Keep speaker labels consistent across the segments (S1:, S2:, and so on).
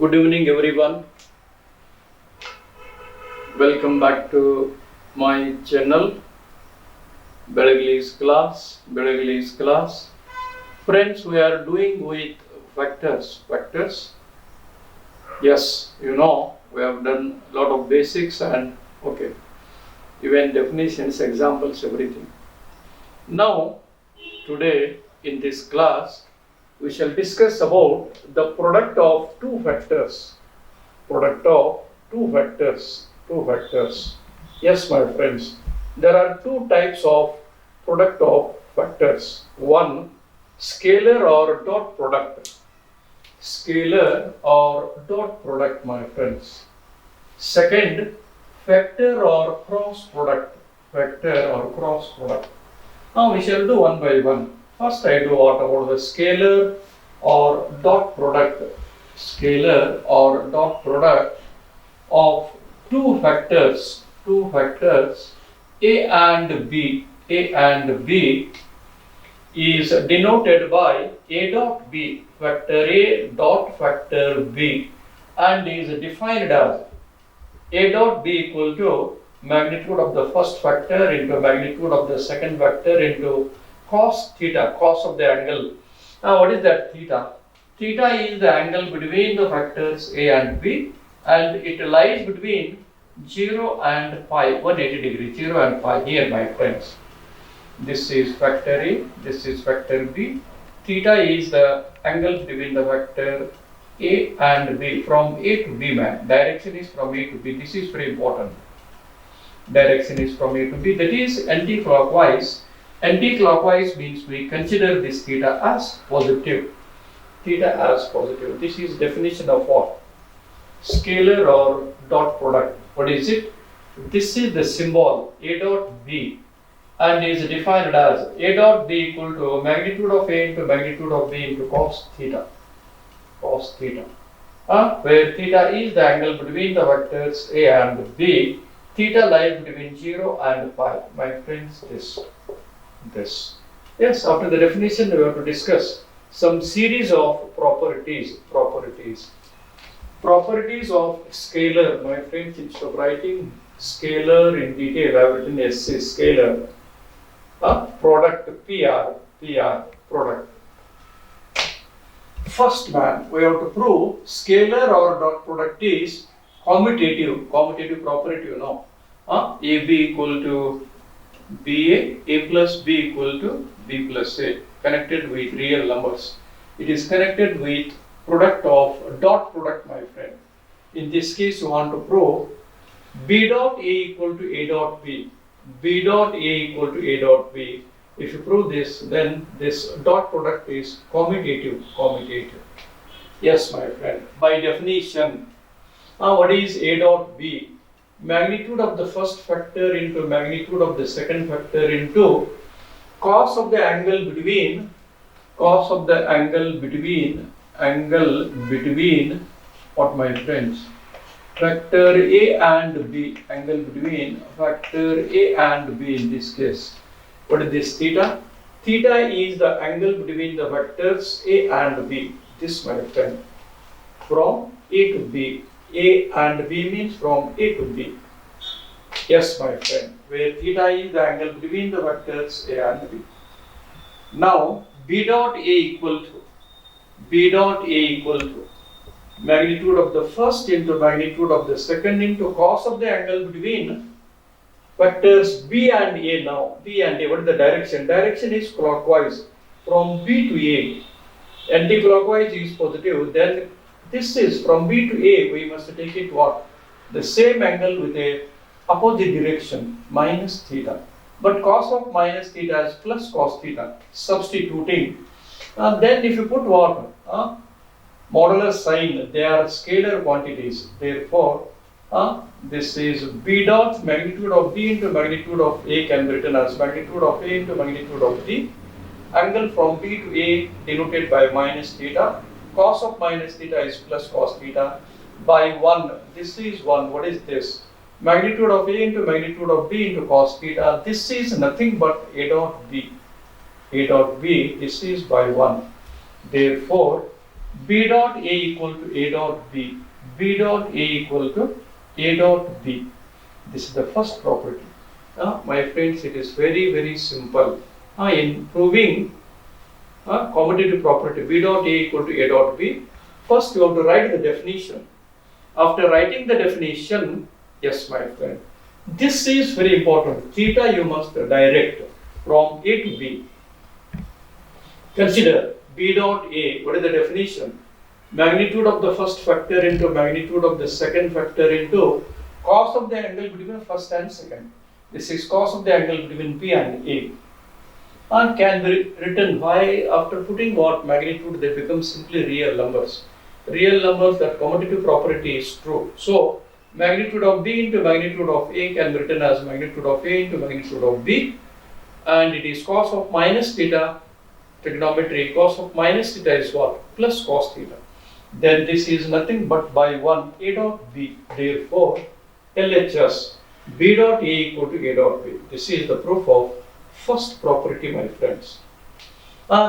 S1: Good evening, everyone. Welcome back to my channel, Belagali's class. Friends, we are doing with vectors. Yes, you know, we have done a lot of basics and even definitions, examples, everything. Now, today in this class, we shall discuss about the product of two vectors. Two vectors. Yes, my friends, there are two types of product of vectors. One, scalar or dot product. Scalar or dot product, my friends. Second, vector or cross product. Now we shall do one by one. First I do what about the scalar or dot product. Scalar or dot product of two vectors A and B. A and B is denoted by A dot B, vector A dot vector B, and is defined as A dot B equal to magnitude of the first vector into magnitude of the second vector into cos theta, cos of the angle. Now what is that theta? Theta is the angle between the vectors A and B, and it lies between 0 and pi, 180 degrees, 0 and pi here, my friends. This is vector A, this is vector B. Theta is the angle between the vector A and B, from A to B, man. Direction is from A to B. This is very important. Direction is from A to B, that is anti-clockwise. Anti-clockwise means we consider this theta as positive. This is definition of what? Scalar or dot product. What is it? This is the symbol A dot B, and is defined as A dot B equal to magnitude of A into magnitude of B into cos theta. Where theta is the angle between the vectors A and B. Theta lies between 0 and pi. My friends, this. Yes, after the definition we have to discuss some series of properties. Properties of scalar, my friends. Instead of writing scalar in detail, I have written SC, scalar. Product, PR, product. First, man, we have to prove scalar or dot product is commutative property, you know. AB equal to BA, A plus B equal to B plus A, connected with real numbers. It is connected with product of dot product, my friend. In this case, you want to prove B dot A equal to A dot B. B dot A equal to A dot B. If you prove this, then this dot product is commutative. Yes, my friend. By definition, what is A dot B? Magnitude of the first vector into magnitude of the second vector into cos of the angle between what, my friends? Vector A and B, angle between vector A and B in this case. What is this theta? Theta is the angle between the vectors A and B. This, my friend, from A to B. A and B means from A to B. Yes, my friend, where theta is the angle between the vectors A and B. Now, B dot A equal to magnitude of the first into magnitude of the second into cos of the angle between vectors B and A. Now, B and A, what is the direction? Direction is clockwise, from B to A. Anti-clockwise is positive. Then this is from B to A, we must take it what? The same angle with a opposite direction, minus theta. But cos of minus theta is plus cos theta, substituting. Then if you put what? Modular sign, they are scalar quantities. Therefore, this is B dot, magnitude of B into magnitude of A can be written as magnitude of A into magnitude of B. Angle from B to A denoted by minus theta. Cos of minus theta is plus cos theta by 1. This is 1. What is this? Magnitude of A into magnitude of B into cos theta. This is nothing but A dot B. A dot B, this is by 1. Therefore, B dot A equal to A dot B. B dot A equal to A dot B. This is the first property. My friends, it is very, very simple. In proving commutative property B dot A equal to A dot B, first you have to write the definition. After writing the definition, yes, my friend, this is very important. Theta you must direct from A to B. Consider B dot A. What is the definition? Magnitude of the first factor into magnitude of the second factor into cos of the angle between first and second. This is cos of the angle between B and A. And can be written by after putting what magnitude, they become simply real numbers. Real numbers, that commutative property is true. So magnitude of B into magnitude of A can be written as magnitude of A into magnitude of B, and it is cos of minus theta. Trigonometry, cos of minus theta is what? Plus cos theta. Then this is nothing but by 1 A dot B. Therefore, LHS B dot A equal to A dot B. This is the proof of first property, my friends.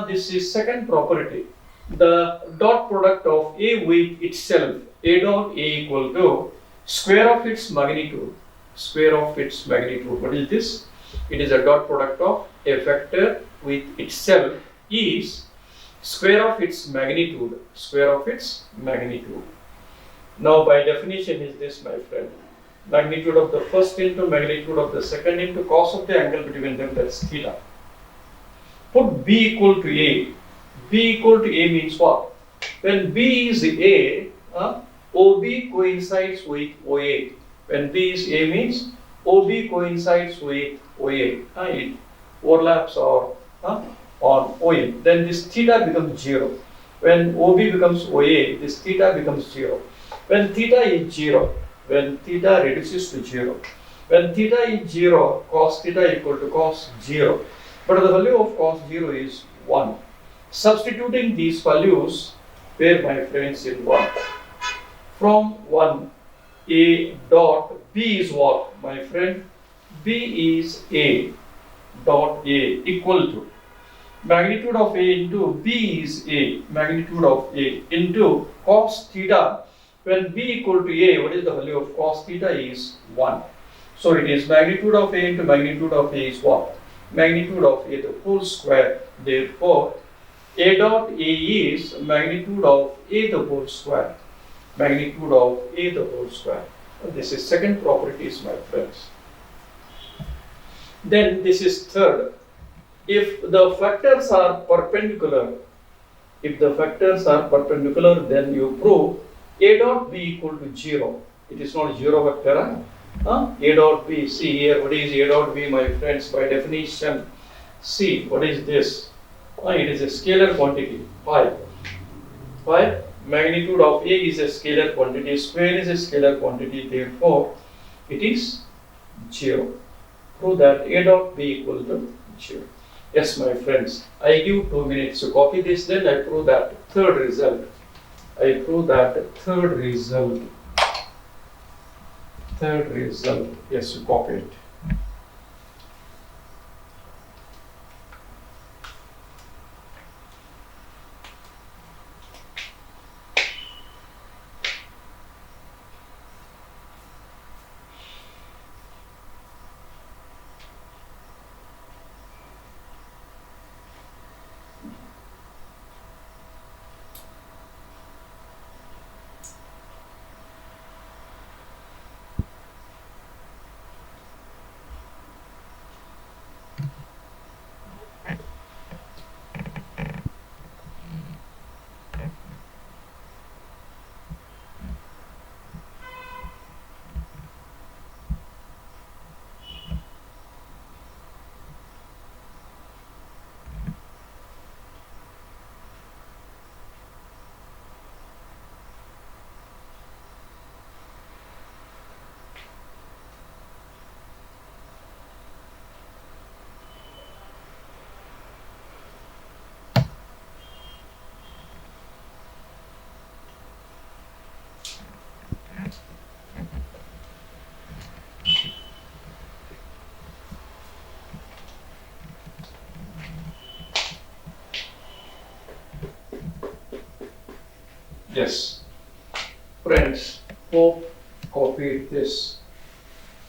S1: This is second property. The dot product of A with itself, A dot A equal to square of its magnitude. Square of its magnitude. What is this? It is a dot product of a vector with itself is square of its magnitude. Square of its magnitude. Now by definition is this, my friend. Magnitude of the first into magnitude of the second into cos of the angle between them, that's theta. Put B equal to A. B equal to A means what? When B is A, OB coincides with OA. When B is A means OB coincides with OA. It overlaps or on OA. Then this theta becomes 0. When OB becomes OA, this theta becomes 0. When theta is 0, when theta reduces to 0, when theta is 0, cos theta equal to cos 0. But the value of cos 0 is 1. Substituting these values, where my friends in 1. From 1, A dot B is what, my friend? B is A dot A equal to magnitude of A into B is A, magnitude of A into cos theta. When B equal to A, what is the value of cos theta is 1. So it is magnitude of A into magnitude of A is what? Magnitude of A the whole square. Therefore, A dot A is magnitude of A the whole square. Magnitude of A the whole square. And this is second properties, my friends. Then this is third. If the factors are perpendicular, then you prove A dot B equal to 0. It is not 0 vector. A dot B, see here, what is A dot B, my friends, by definition? See, what is this? It is a scalar quantity, pi. Magnitude of A is a scalar quantity, square is a scalar quantity, therefore it is 0. Prove that A dot B equal to 0. Yes, my friends, I give 2 minutes to copy this, then I prove that third result. Third result. Yes, you copy it. Yes, friends, hope copied this.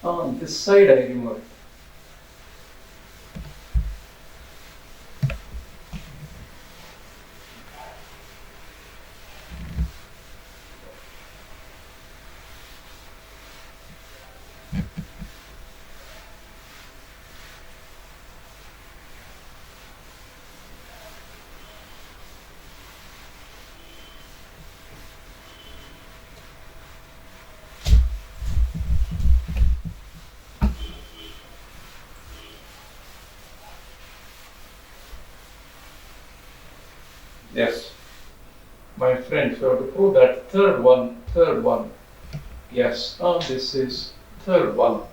S1: On this side I remove it. Yes, my friends, we have to prove that third one. Yes, this is third one.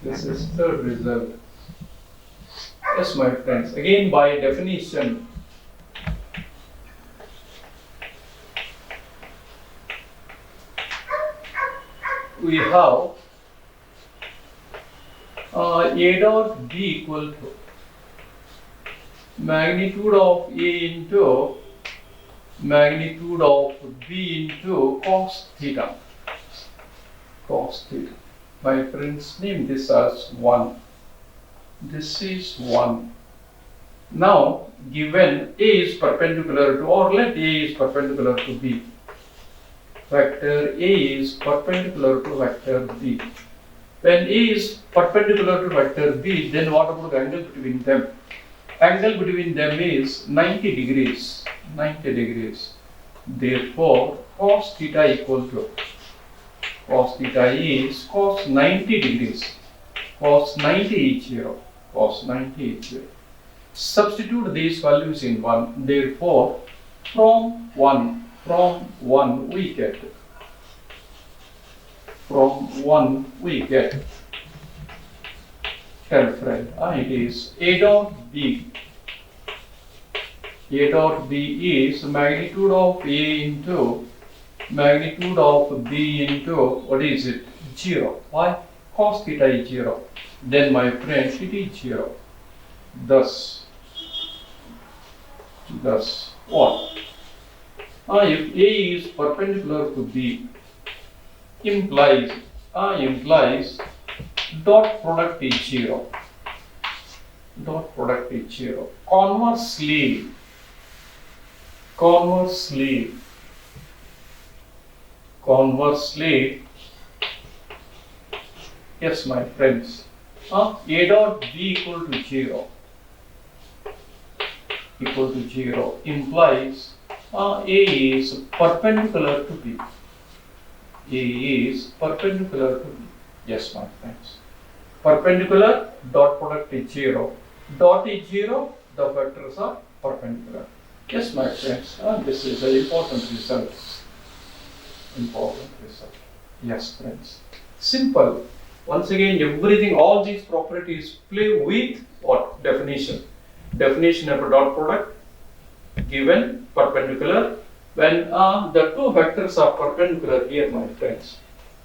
S1: This is third result. Yes, my friends, again by definition, we have A dot B equal to magnitude of A into magnitude of B into cos theta. Cos theta. My friends, name this as 1. This is 1. Now, given A is perpendicular to, or let A is perpendicular to B. Vector A is perpendicular to vector B. When A is perpendicular to vector B, then what about the angle between them? Angle between them is 90 degrees. 90 degrees. Therefore, cos theta equal to, cos theta is cos 90 degrees. Cos 90 is 0. Cos 90 is 0. Substitute these values in 1. Therefore, from 1 we get. From 1 we get. Tell friend, it is A dot B. A dot B is magnitude of A into magnitude of B into, what is it? 0. Why? Cos theta is 0. Then my friend, it is 0. Thus what? If A is perpendicular to B, implies dot product is 0. Dot product is 0. Conversely, yes, my friends, A dot B equal to 0. Equal to 0 implies A is perpendicular to B. A is perpendicular to B. Yes, my friends. Perpendicular, dot product is 0. Dot is 0, the vectors are perpendicular. Yes, my friends, this is an important result. Important result. Yes, friends. Simple. Once again, everything, all these properties play with what? Definition. Definition of a dot product given perpendicular. When the two vectors are perpendicular here, my friends.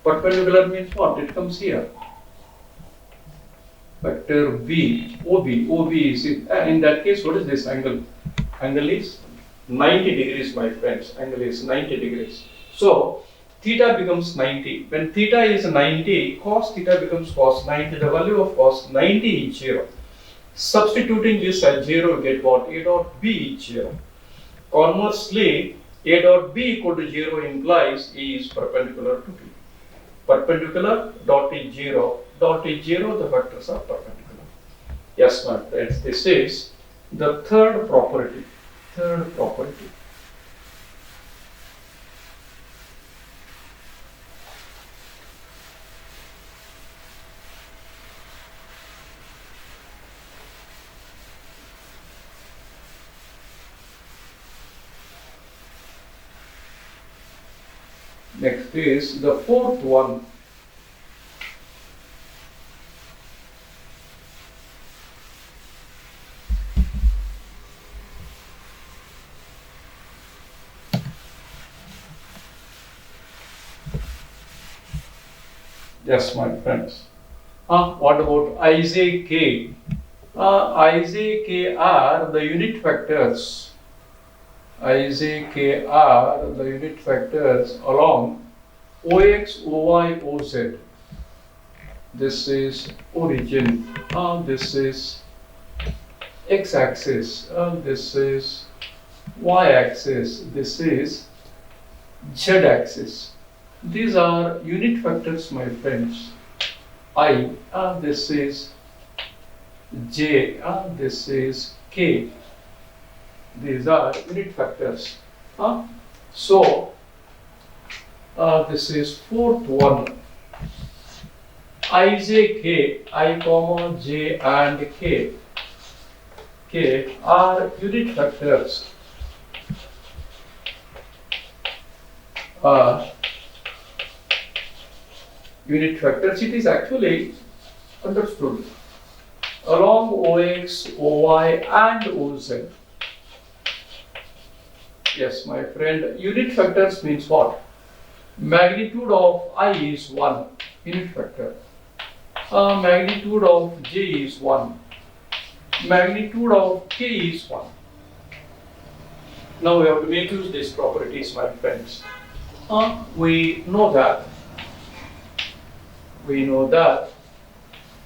S1: Perpendicular means what? It comes here. Vector B, OB is in that case, what is this angle? Angle is 90 degrees, my friends. Angle is 90 degrees. So, theta becomes 90. When theta is 90, cos theta becomes cos 90. The value of cos 90 is 0. Substituting this as 0, we get what? A dot B is 0. Conversely, A dot B equal to 0 implies A is perpendicular to B. Perpendicular, dot is 0. Dot is 0, the vectors are perpendicular. Yes, my friends, this is the third property. Third property. Next is the fourth one. Yes, my friends. What about Ijk? Ijk are the unit vectors. Ijk are the unit vectors along Ox, Oy, Oz. This is origin. This is x-axis. This is y-axis. This is z-axis. These are unit vectors, my friends. I, this is j, this is k. These are unit vectors. So, this is fourth one. Ijk, I comma j and k. K are unit vectors. Unit vectors, it is actually understood along Ox, Oy and Oz. Yes, my friend, unit vectors means what? Magnitude of I is 1, unit vector. Magnitude of j is 1. Magnitude of k is 1. Now we have to make use these properties, my friends. We know that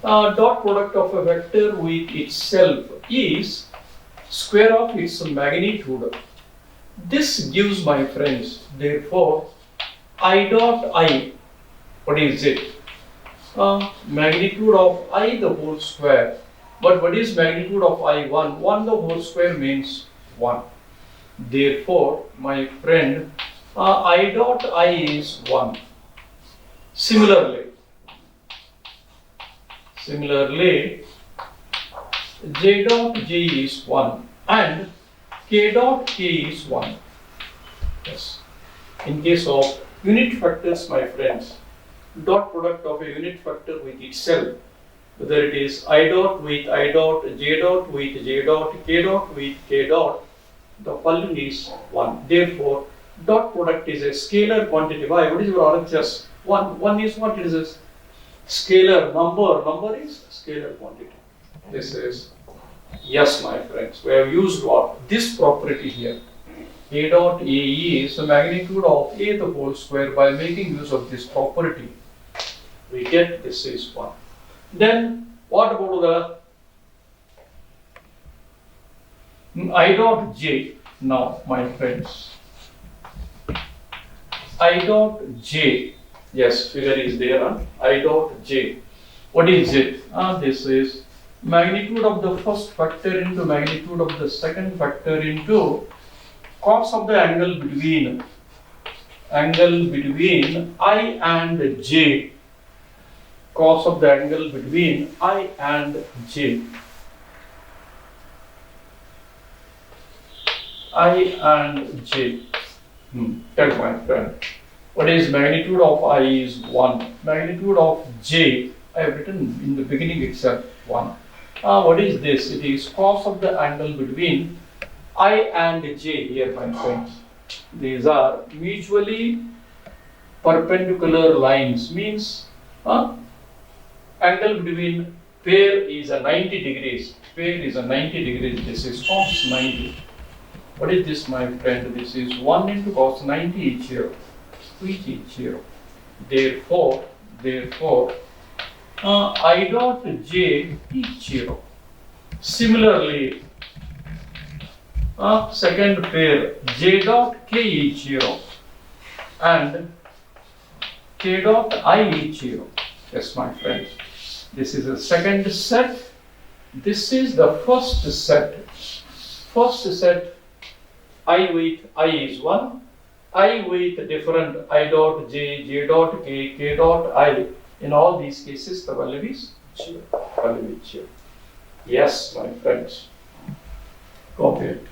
S1: dot product of a vector with itself is square of its magnitude. This gives, my friends, therefore, I dot I, what is it? Magnitude of I the whole square. But what is magnitude of I? 1. 1 the whole square means 1. Therefore, my friend, I dot I is 1. Similarly, j dot j is 1 and k dot k is 1. Yes. In case of unit vectors, my friends, dot product of a unit vector with itself, whether it is I dot with I dot, j dot with j dot, k dot with k dot, the following is 1. Therefore, dot product is a scalar quantity. Why? What is your RHS? 1. 1 is what? It is a scalar number. Number is scalar quantity. This is, yes, my friends, we have used what? This property here. A dot AE is the magnitude of A the whole square. By making use of this property, we get this is 1. Then, what about the I dot j? Now, my friends, I dot j, yes, figure is there, I dot j. What is it? This is magnitude of the first factor into magnitude of the second factor into cos of the angle between I and j. Cos of the angle between I and j. I and j. Tell my friend. What is magnitude of I is 1. Magnitude of j, I have written in the beginning itself 1. What is this? It is cos of the angle between I and j here, my friends. These are mutually perpendicular lines. Means angle between pair is a 90 degrees. Pair is a 90 degrees. This is cos 90. What is this, my friend? This is 1 into cos 90 each 0. Which is 0. Therefore, I dot j is 0. Similarly, second pair j dot k is 0 and k dot I is 0. Yes, my friends. This is the second set. This is the first set. First set, I with I is 1. I with different I dot j, j dot k, k dot I. In all these cases, the value is 0. Value is 0. Yes, my friends. Copy it.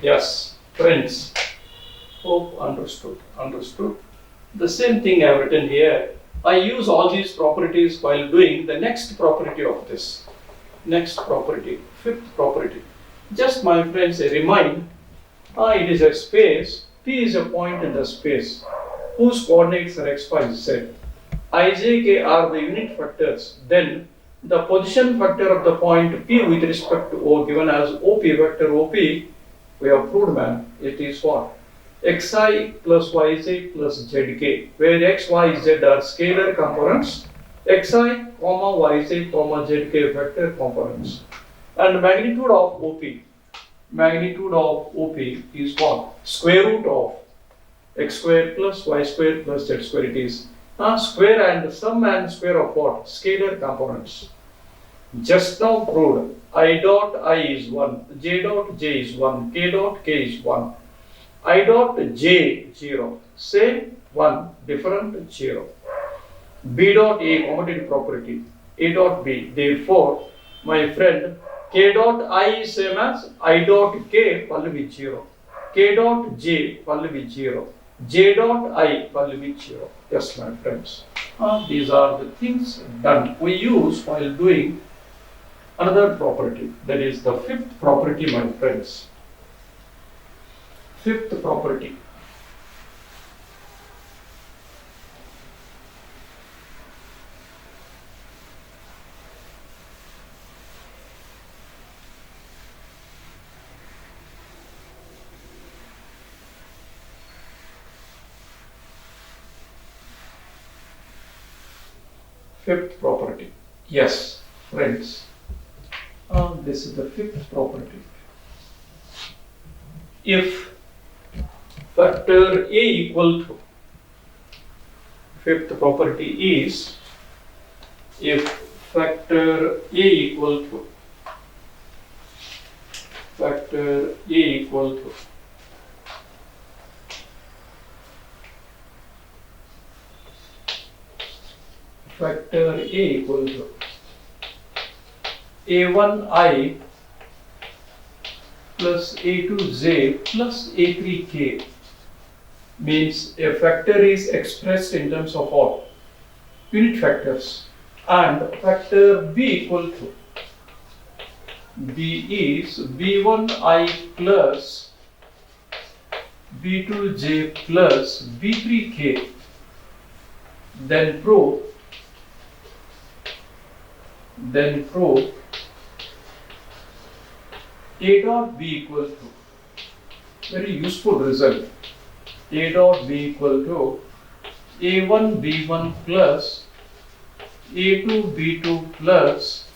S1: Yes, friends. Hope understood. The same thing I have written here. I use all these properties while doing the next property of this. Next property, fifth property. Just my friends, I remind, it is a space. P is a point in the space whose coordinates are x, y, z. I, j, k are the unit vectors. Then the position vector of the point P with respect to O given as OP vector OP, we have proved, man, it is what? Xi plus yj plus zk, where x, y, z are scalar components, xi, yj, zk vector components. And magnitude of OP is what? Square root of x square plus y square plus z square. It is square and sum and square of what? Scalar components. Just now proved I dot I is 1, j dot j is 1, k dot k is 1, I dot j 0, same 1, different 0. B dot A, commutative property, A dot B. Therefore, my friend, k dot I is same as I dot k will be 0, k dot j will be 0, j dot I will be 0. Yes, my friends. These are the things done. We use while doing another property, that is the fifth property, my friends. Fifth property. Fifth property. Yes, friends. This is the fifth property. If factor A equal to, fifth property is, if factor A equal to, factor A equal to factor A equal to A1I plus A2J plus A3K, means a factor is expressed in terms of what? Unit factors. And factor B equal to, B is B1I plus B2J plus B3K. Then prove A dot B equal to, very useful result, A dot B equal to A1 B1 plus A2 B2 plus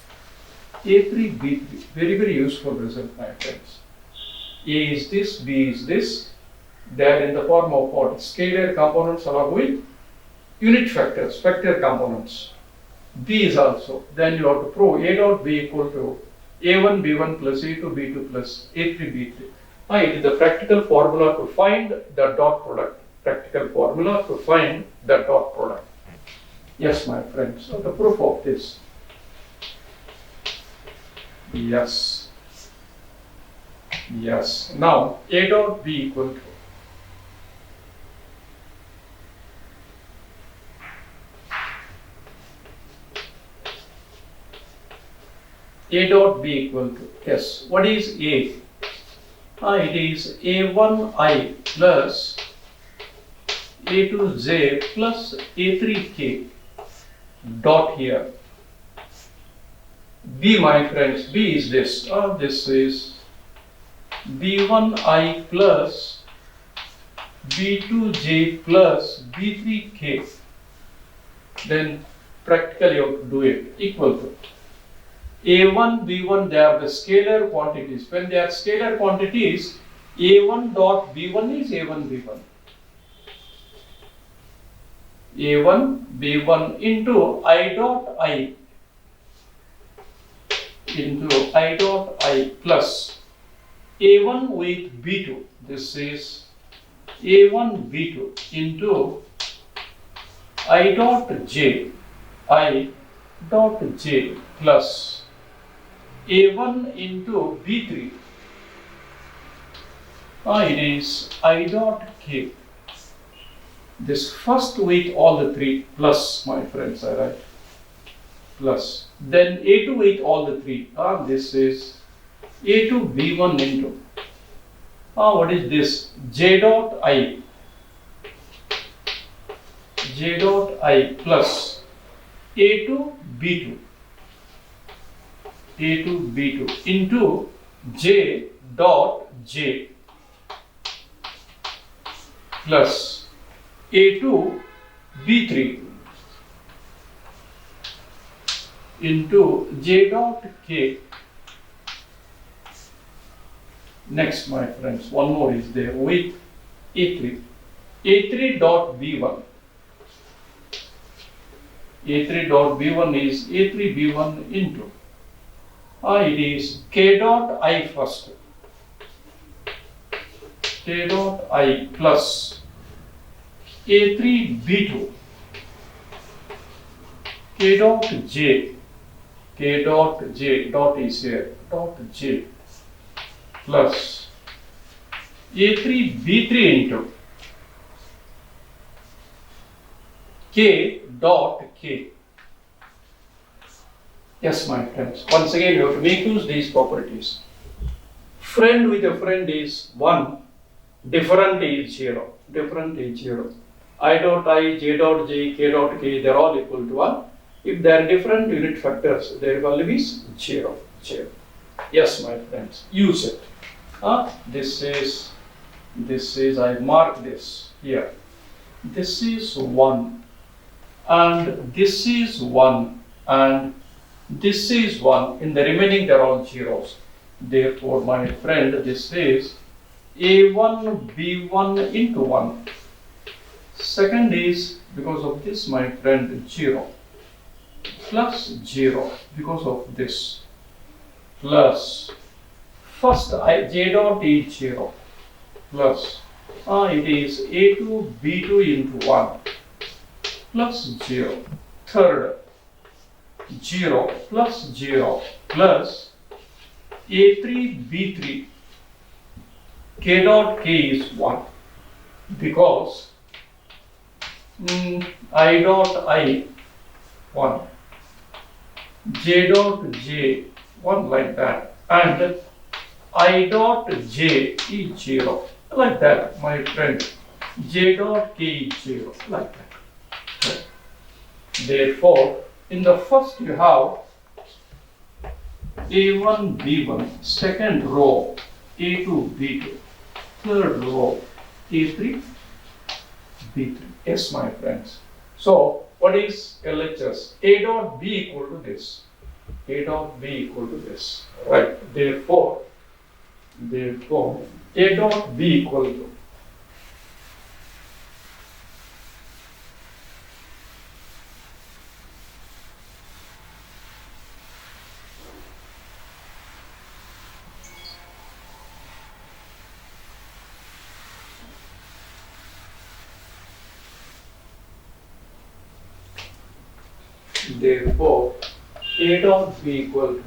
S1: A3 B3. Very, very useful result, my friends. A is this, B is this. They are in the form of what? Scalar components along with unit factors, vector components. B is also. Then you have to prove A dot B equal to A1 B1 plus A2 B2 plus A3 B3. It is the practical formula to find the dot product. Practical formula to find the dot product. Yes, my friends. So the proof of this. Yes. Yes. Now A dot B equal to A dot B equal to, yes, what is A? It is A1I plus A2J plus A3K dot here. B, my friends, B is this. This is B1I plus B2J plus B3K. Then practically you have to do it, equal to A1, B1, they are the scalar quantities. When they are scalar quantities, A1 dot B1 is A1, B1. A1, B1 into I dot I plus A1 with B2. This is A1, B2 into I dot J plus A1 into B3 It is I dot k. This first with all the three plus, my friends, I write plus. Then A2 with all the three. This is A2 B1 into. What is this? J dot I. J dot I plus A2 B2. A2 B2 into J dot J plus A2 B3 into J dot K. Next, my friends, one more is there with A3. A3 dot B1. A3 dot B1 is A3 B1 into. It is K dot I first. K dot I plus A3 B2. K dot J. K dot J dot is here. Dot J plus A3 B3 into K dot K. Yes, my friends. Once again, you have to make use these properties. Friend with a friend is 1. Different is 0. Different is 0. I dot I, J dot J, K dot K, they are all equal to 1. If they are different unit factors, their value is 0. 0. Yes, my friends. Use it. This is, I mark this here. This is 1. And this is 1. And this is 1. In the remaining, they are all zeros. Therefore, my friend, this is A1 B1 into 1. Second is, because of this, my friend, 0. Plus 0 because of this. Plus first J dot is 0. Plus it is A2 B2 into 1 plus 0. Third 0 plus 0 plus A3 B3 K dot K is 1 because I dot I 1 J dot J 1 like that and I dot J is 0 like that, my friend. J dot K is 0 like that. Therefore, in the first you have A1 B1, second row A2 B2, third row A3 B3. Yes, my friends. So, what is LHS? A dot B equal to this. A dot B equal to this. Right. Therefore, A dot B equal to therefore A dot B equal to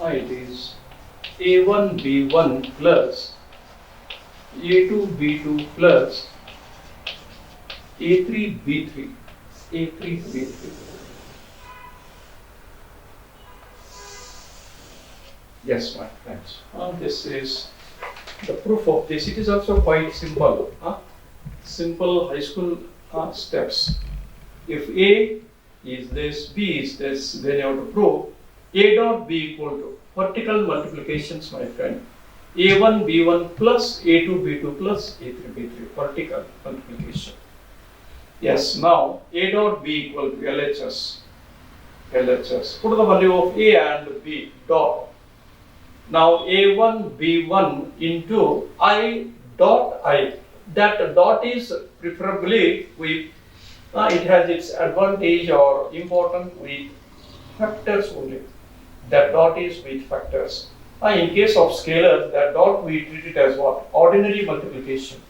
S1: it is A1 B1 plus A2 B2 plus A3 B3 Yes, my friends. This is the proof of this. It is also quite simple. Simple high school steps. If A is this, B is this, then you have to prove A dot B equal to vertical multiplications, my friend. A1 B1 plus A2 B2 plus A3 B3, vertical multiplication. Yes, now A dot B equal to LHS. Put the value of A and B dot. Now A1 B1 into I dot I. That dot is preferably with, it has its advantage or important with factors only. That dot is with factors. In case of scalar, that dot we treat it as what? Ordinary multiplication.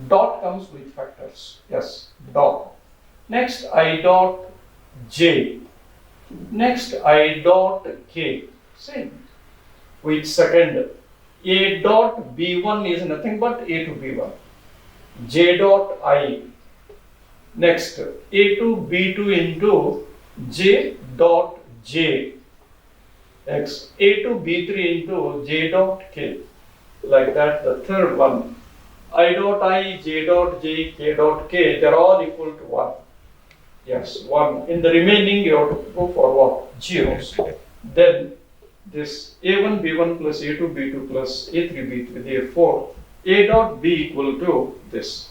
S1: Dot comes with factors. Yes, dot. Next I dot J. Next I dot K. Same. with second. A dot B1 is nothing but A to B1. J dot I. Next, A to B2 into J dot J. Next, A to B3 into J dot K. Like that, the third one. I dot I, J dot J, K dot K, they're all equal to 1. Yes, 1. In the remaining, you have to go for what? Zeros. Then, this A1, B1 plus A2, B2 plus A3, B3, therefore, A dot B equal to this.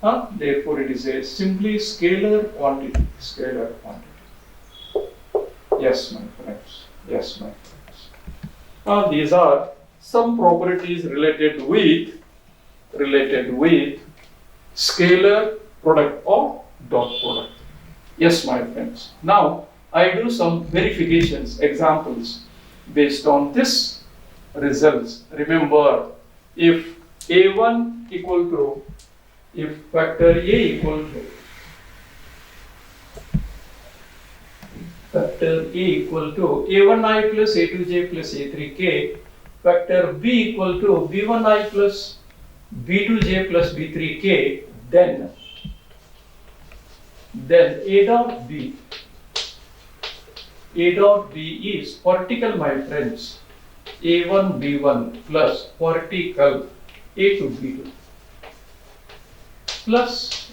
S1: Therefore, it is a simply scalar quantity. Scalar quantity. Yes, my friends. Yes, my friends. These are some properties related with scalar product or dot product. Yes, my friends. Now, I do some verifications, examples based on this results. Remember, if A1 equal to, if factor A equal to, factor A equal to A1I plus A2J plus A3K, factor B equal to B1I plus B2J plus B3K, then A dot B is vertical, my friends, A1 B1 plus vertical A2 B2 plus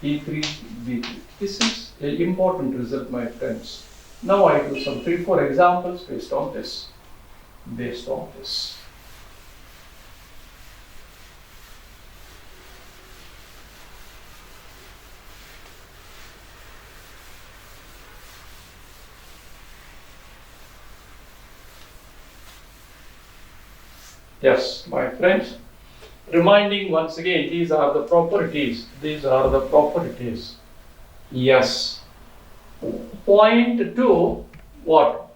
S1: E3 B3. This is an important result, my friends. Now I do some 3-4 examples based on this. Yes, my friends. Reminding once again, these are the properties. Yes. Point to what?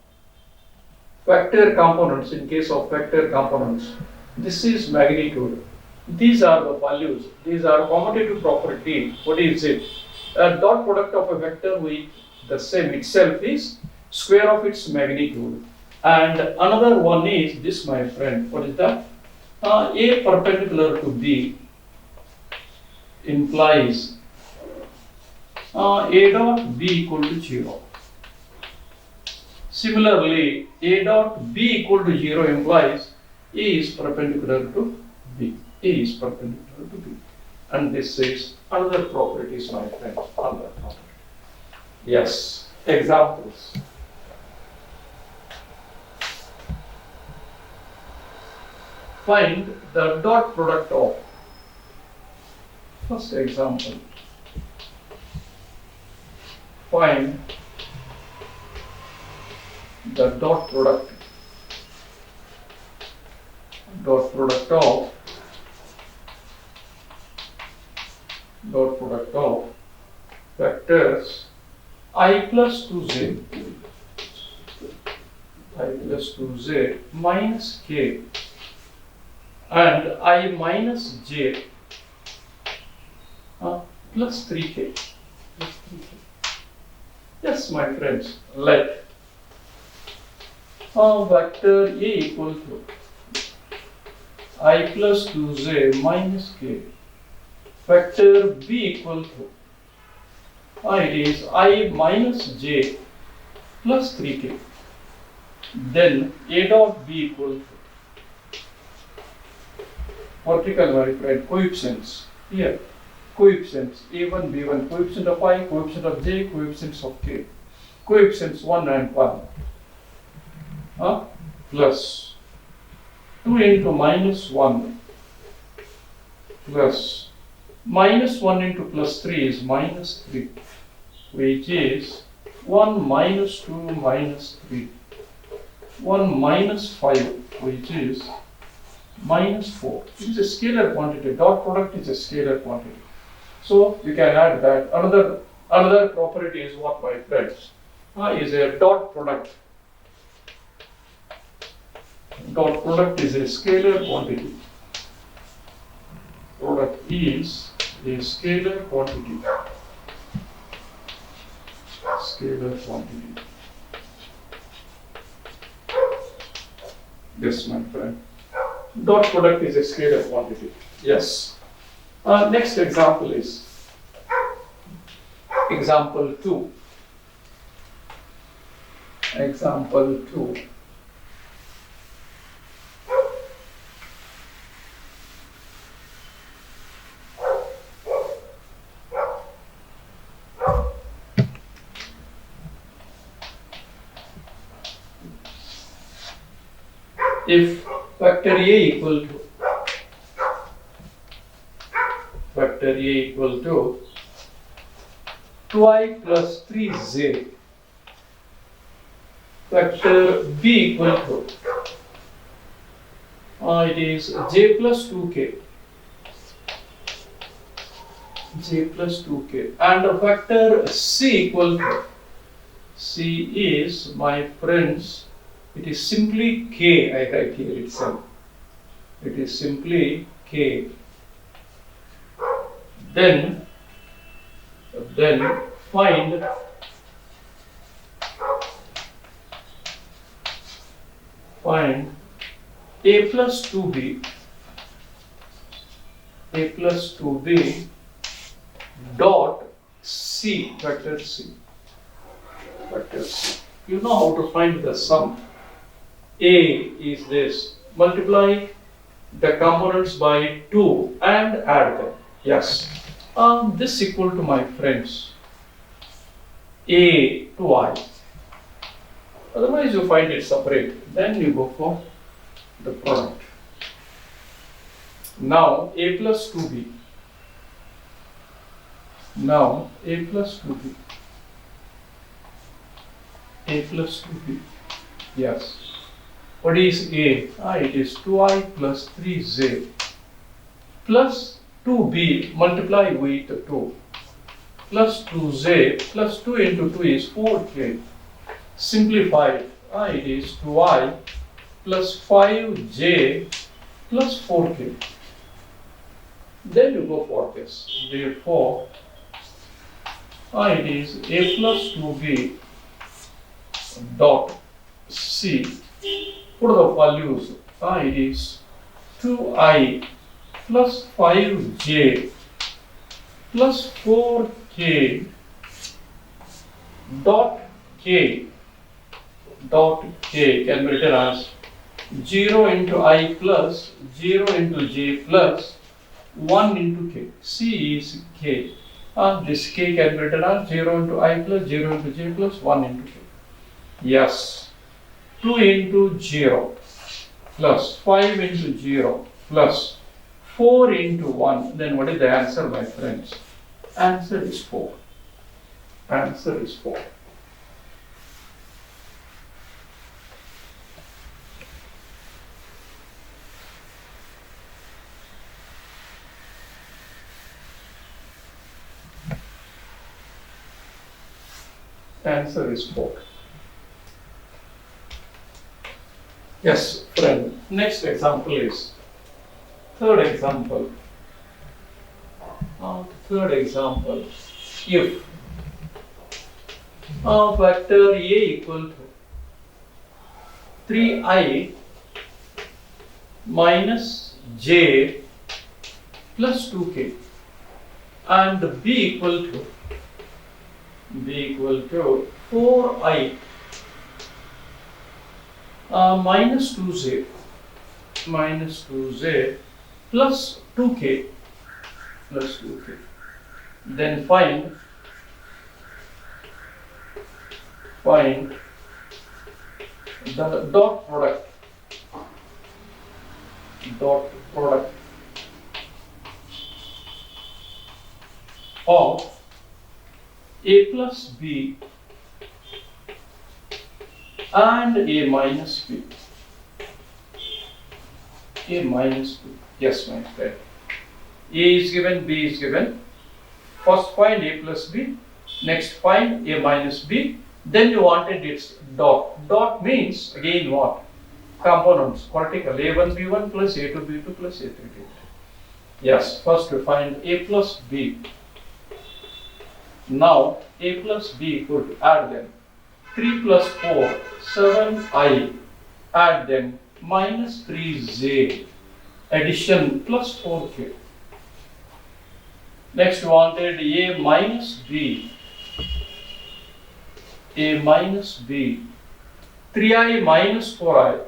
S1: Factor components. In case of factor components, this is magnitude. These are the values. These are commutative property. What is it? A dot product of a vector with the same itself is square of its magnitude. And another one is this, my friend. What is that? A perpendicular to B implies A dot B equal to 0. Similarly, A dot B equal to 0 implies A is perpendicular to B. And this is another properties, my friend. Another property. Yes. Examples. Find the dot product of. First example. Find the dot product of vectors I plus 2z minus k and I minus j plus 3k. Yes, my friends, let vector A equal to I plus 2z minus k, vector B equal to it is I minus j plus 3k. Then A dot B equal to vertical, my friend, coefficients. Here, coefficients A1, B1, coefficient of I, coefficient of j, coefficients of k. Coefficients 1 and 1. Plus 2 into minus 1 plus minus 1 into plus 3 is minus 3, which is 1 minus 2 minus 3. 1 minus 5, which is minus 4. It is a scalar quantity. Dot product is a scalar quantity. So you can add that. Another property is what, my friends? Is a dot product. Dot product is a scalar quantity. Product is a scalar quantity. Yes, my friend. Dot product is a scalar quantity. Yes. Next example is example 2. Example 2. If factor A equal to factor A equal to 2i plus 3j, factor B equal to it is j plus 2k, and factor C equal to C is, my friends, it is simply k. I write here itself. It is simply k. Then find a plus 2b dot C, factor C. You know how to find the sum. A is this. Multiply the components by 2 and add them. Yes. This equal to, my friends, A to I. Otherwise you find it separate. Then you go for the product. Now A plus 2B. A plus 2B. Yes. What is A? It is 2i plus 3j plus 2b multiply with 2 plus 2j plus 2 into 2 is 4k. Simplify. It is 2i plus 5j plus 4k. Then you go for this. Therefore, it is A plus 2b dot C. Put the values. It is 2i plus 5j plus 4k dot k can be written as 0 into I plus 0 into j plus 1 into k. C is k. This k can be written as 0 into I plus 0 into j plus 1 into k. Yes. 2 into 0 plus 5 into 0 plus 4 into 1. Then what is the answer, my friends? Answer is 4. Answer is 4. Answer is 4. Yes, friend. Next example is third example. If factor A equal to 3i minus j plus 2k and B equal to 4i minus 2j plus 2k. Then find the dot product of A plus B and A minus B. Yes, my friend. A is given, B is given. First find A plus B, next find A minus B, then you wanted its dot. Dot means again what? Components, particle A1, B1 plus A2, B2 plus A3, B3. Yes, first we find A plus B. Now A plus B equal to, add them. 3 plus 4, 7i, add them, minus 3j addition plus 4k. Next we wanted a minus b, 3i minus 4i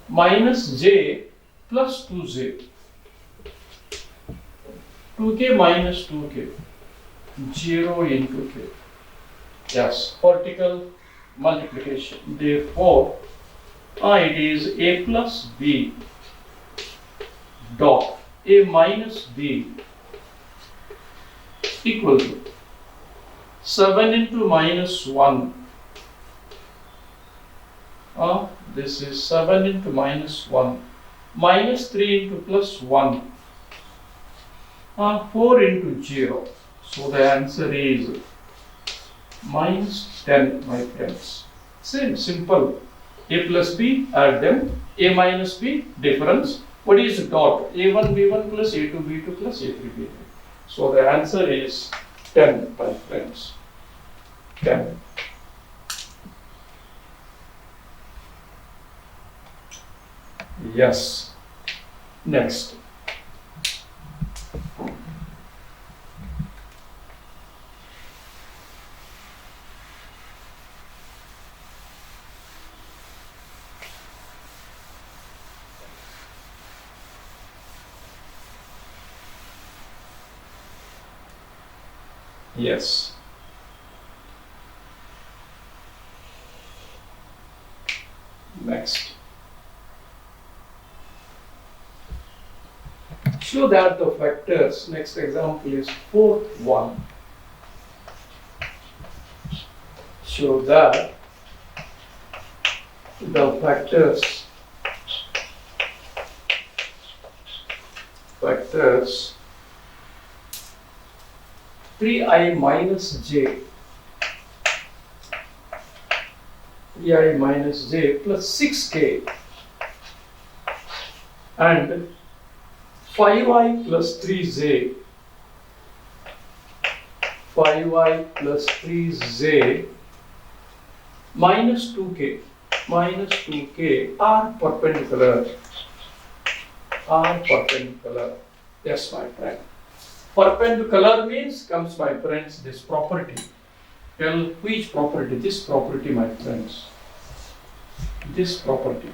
S1: minus j plus 2j, 2k minus 2k, 0 into k. Yes, vertical multiplication. Therefore, it is a plus b dot a minus b equal to 7 into minus 1. This is 7 into minus 1 minus 3 into plus 1, 4 into 0. So the answer is minus 10, my friends. Same, simple. A plus b, add them. A minus b, difference. What is dot? A1 b1 plus a2 b2 plus a3 b3. So the answer is 10, my friends. 10. Yes. Next. Yes. Next. Show that the factors, next example is fourth one. Show that the factors 3i minus j, 3i minus j plus 6k and 5i plus 3j, 5i plus 3j minus 2k are perpendicular. Yes, my friend. Perpendicular means comes, my friends, this property. Tell which property? This property, my friends. This property.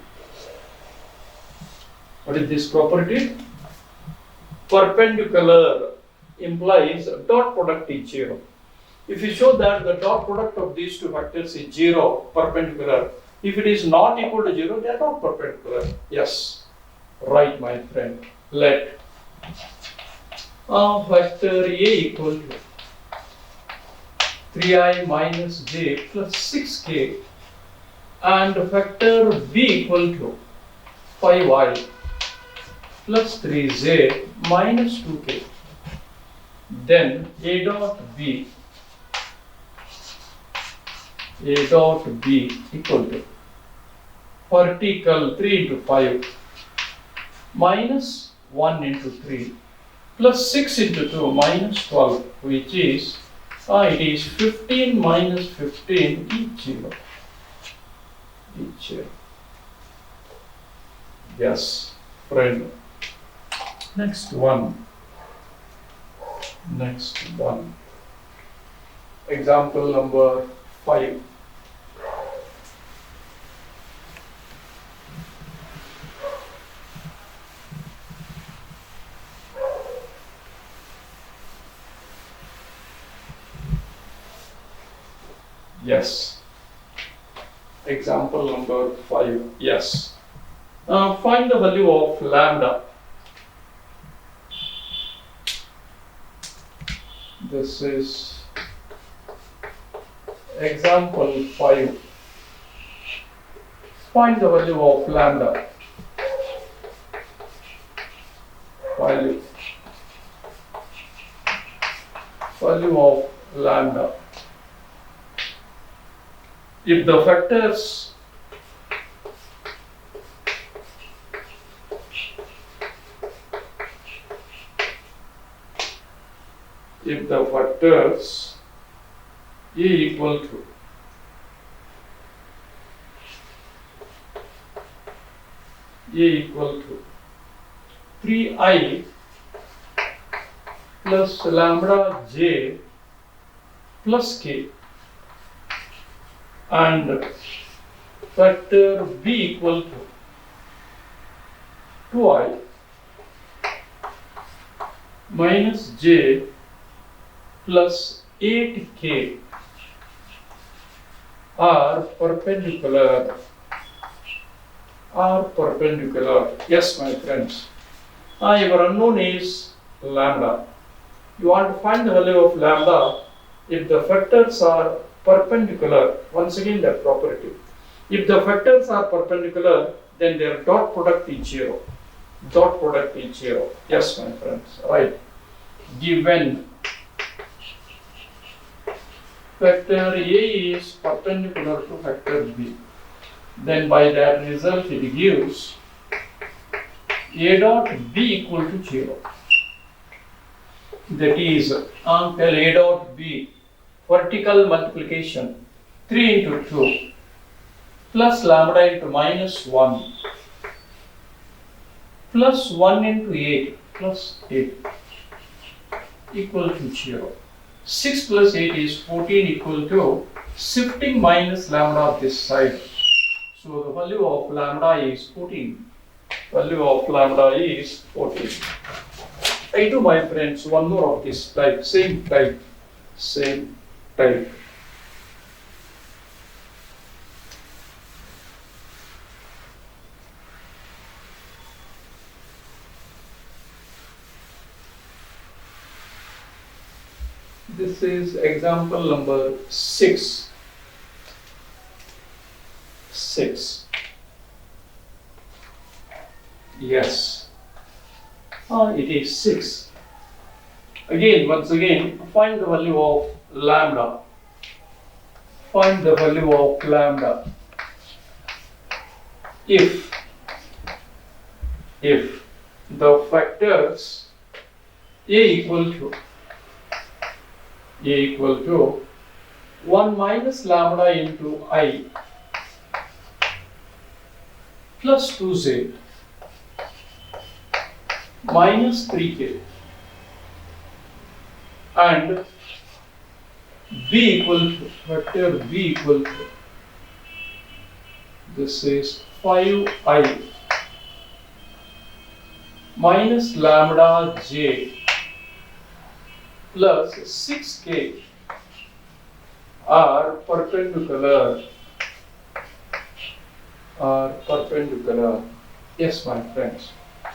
S1: What is this property? Perpendicular implies dot product is 0. If you show that the dot product of these two factors is 0, perpendicular. If it is not equal to 0, they are not perpendicular. Yes, right, my friend. Let factor A equal to 3i minus j plus 6k and factor B equal to 5i plus 3j minus 2k. Then A dot B equal to vertical 3 into 5 minus 1 into 3 plus 6 into 2 minus 12, which is it is 15 minus 15 each 0. Yes, friend. Next one. Example number 5. Yes. Example number 5. Yes. Find the value of lambda. This is example 5. Find the value of lambda. Value of lambda. If the factors A equal to A equal to 3i plus lambda j plus k, and factor b equal to 2i minus j plus 8k are perpendicular. Yes, my friends. Your unknown is lambda. You want to find the value of lambda if the factors are perpendicular. Once again, that property. If the factors are perpendicular, then their dot product is 0. Dot product is 0. Yes, my friends. Right. Given factor A is perpendicular to factor B, then by that result it gives A dot B equal to 0. That is, tell A dot B vertical multiplication 3 into 2 plus lambda into minus 1 plus 1 into 8 plus 8 equal to 0. 6 plus 8 is 14 equal to shifting minus lambda this side. So the value of lambda is 14. Value of lambda is 14. I do, my friends, one more of this type, same type. This is example number 6. Yes. It is 6. Once again, find the value of lambda. If the factors A equal to 1 minus lambda into I plus 2z minus 3k and factor B equal to, this is 5i minus lambda j plus 6k are perpendicular. Yes, my friends.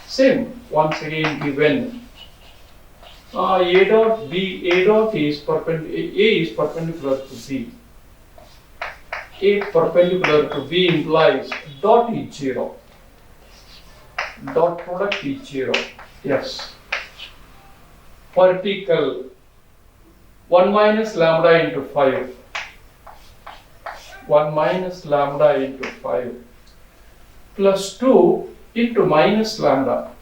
S1: Same, once again given A dot is perpendicular to B. A perpendicular to B implies dot is 0. Dot product is 0. Yes. Vertical 1 minus lambda into 5. 1 minus lambda into 5 plus 2 into minus lambda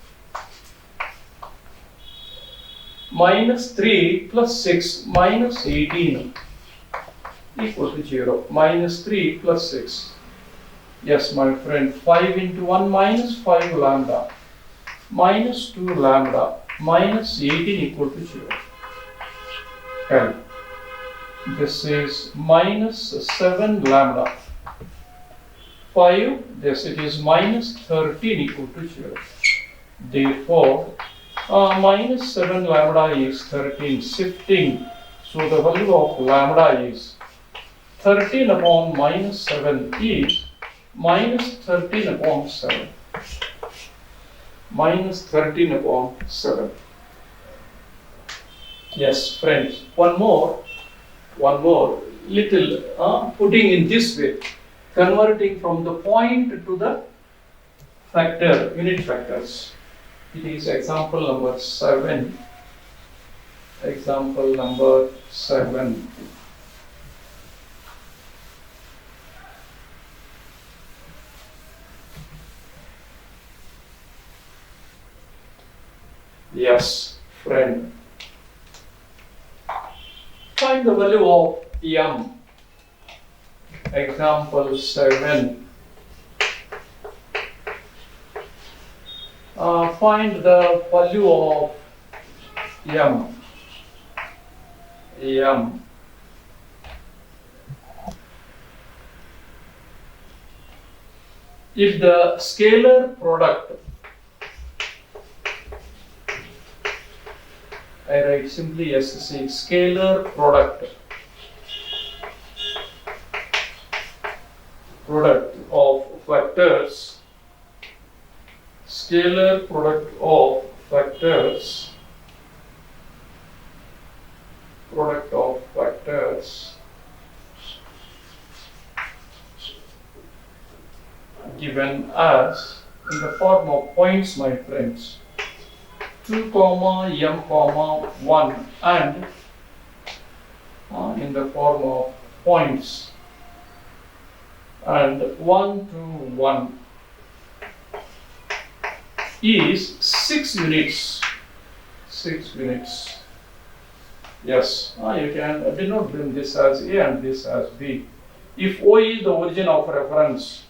S1: minus 3 plus 6 minus 18 equal to 0. Minus 3 plus 6. Yes, my friend, 5 into 1 minus 5 lambda minus 2 lambda minus 18 equal to 0. L. This is minus 7 lambda. 5, this it is minus 13 equal to 0. Therefore, minus 7 lambda is 13 shifting. So the value of lambda is 13 upon minus 7 is minus 13 upon 7. Minus 13 upon 7. Yes, friends, one more little putting in this way, converting from the point to the factor, unit factors. It is example number 7. Example number 7. Yes, friend. Find the value of m. Example 7. Find the value of m. If the scalar product, I write simply SC, scalar product of vectors, scalar product of vectors, given as in the form of points, my friends, 2 comma m comma 1, and in the form of points, and 1 to 1 is 6 units. 6 units. Yes, you can denote this as A and this as B. If O is the origin of reference,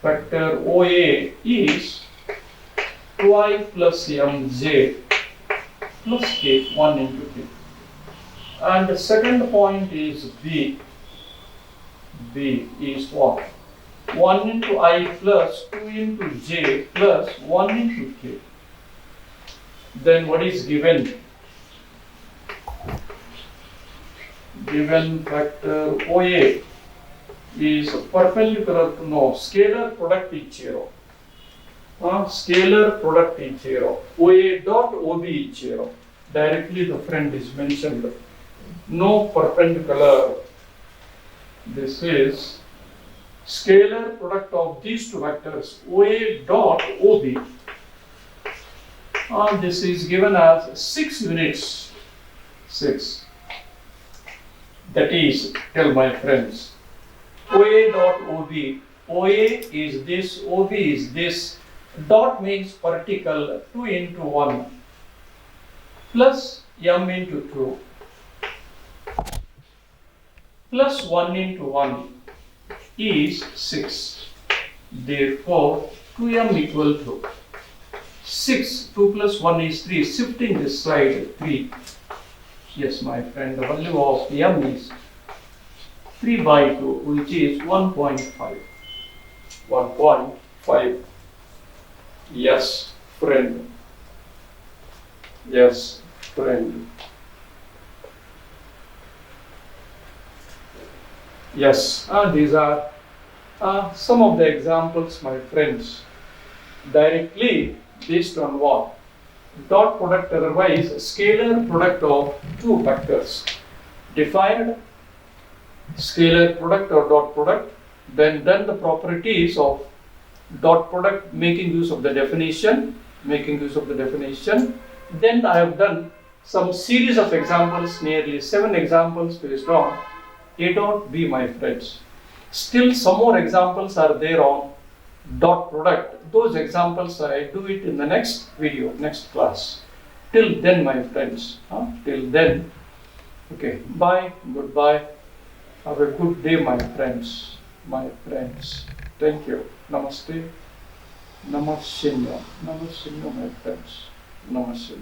S1: vector OA is 2i plus mj plus k, 1 into k. And the second point is B. B is what? 1 into I plus 2 into j plus 1 into k. Then what is given? Given vector OA is perpendicular to scalar product is 0. Scalar product is 0. OA dot OB is 0. Directly the friend is mentioned. No perpendicular. This is scalar product of these two vectors, OA dot OB. This is given as 6 units. 6. That is, tell my friends, OA dot OB. OA is this, OB is this. Dot means particle 2 into 1 plus m into 2 plus 1 into 1 is 6. Therefore, 2m equal to 6. 2 plus 1 is 3. Shifting this side 3. Yes, my friend, the value of m is 3 by 2, which is 1.5. 1.5. Yes, friend. Yes, friend. Yes, these are some of the examples, my friends, directly based on what? Dot product, otherwise scalar product of two vectors. Defined scalar product or dot product, then done the properties of dot product, making use of the definition. Then I have done some series of examples, nearly 7 examples based on A dot B, my friends. Still some more examples are there on dot product. Those examples I do it in the next video, next class. Till then, my friends, till then, okay, bye, goodbye. Have a good day, my friends. Thank you. Namaste. Namaste, my friends. Namaste.